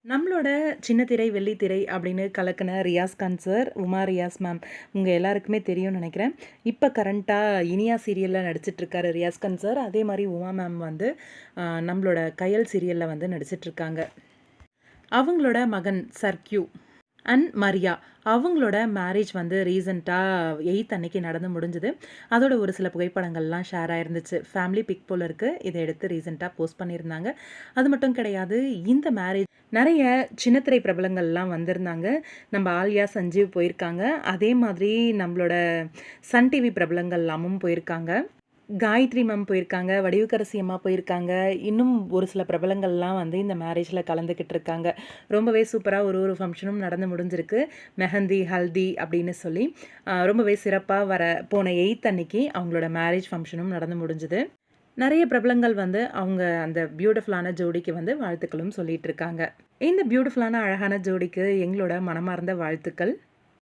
நம்மளோட சின்ன திரை, வெள்ளி திரை அப்படின்னு கலக்குன ரியாஸ் கான் சார், உமா ரியாஸ் மேம் உங்க எல்லாருக்குமே தெரியும்னு நெனைக்கிறேன். இப்ப கரண்ட்டா இனியா சீரியல்ல நடிச்சிட்டுருக்காரு ரியாஸ் கான் சார். அதே மாரி உமா மேம் வந்து நம்மளோட கயல் சீரியல்ல வந்து நடிச்சிட்டுருக்காங்க. அவங்களோட மகன் சர்க்யூ அண்ட் மரியா அவங்களோட மேரேஜ் வந்து ரீசெண்டா 8த் அன்னைக்கு நடந்து முடிஞ்சது. அதோட ஒரு சில புகைப்படங்கள்லாம் ஷேர் ஆயிருந்துச்சு. ஃபேமிலி பிக் போல இருக்கு. இத எடுத்து ரீசெண்டா போஸ்ட் பண்ணியிருந்தாங்க. அது மட்டும் கிடையாது. இந்த மேரேஜ் நெறைய சின்னத்திரை பிரபலங்கள்லாம் வந்திருந்தாங்க. நம்ம ஆலியா, சஞ்சீவ் போயிருக்காங்க. அதே மாதிரி நம்மளோட சன் டிவி பிரபலங்கள்லாமும் போயிருக்காங்க. காயத்ரி மேம் போயிருக்காங்க. வடிவுக்கரசி அம்மா போயிருக்காங்க. இன்னும் ஒரு சில பிரபலங்கள்லாம் வந்து இந்த மேரேஜ்ல கலந்துக்கிட்டு இருக்காங்க. ரொம்பவே சூப்பரா ஒரு ஃபங்ஷனும் நடந்து முடிஞ்சிருக்கு. மெஹந்தி, ஹல்தி அப்படின்னு சொல்லி ரொம்பவே சிறப்பா போன 8த் அன்னைக்கு அவங்களோட மேரேஜ் ஃபங்ஷனும் நடந்து முடிஞ்சது. நெறைய பிரபலங்கள் வந்து அவங்க அந்த பியூட்டிஃபுல்லான ஜோடிக்கு வந்து வாழ்த்துக்களும் சொல்லிட்டு இருக்காங்க. இந்த பியூட்டிஃபுல்லான அழகான ஜோடிக்கு எங்களோட மனமார்ந்த வாழ்த்துக்கள்.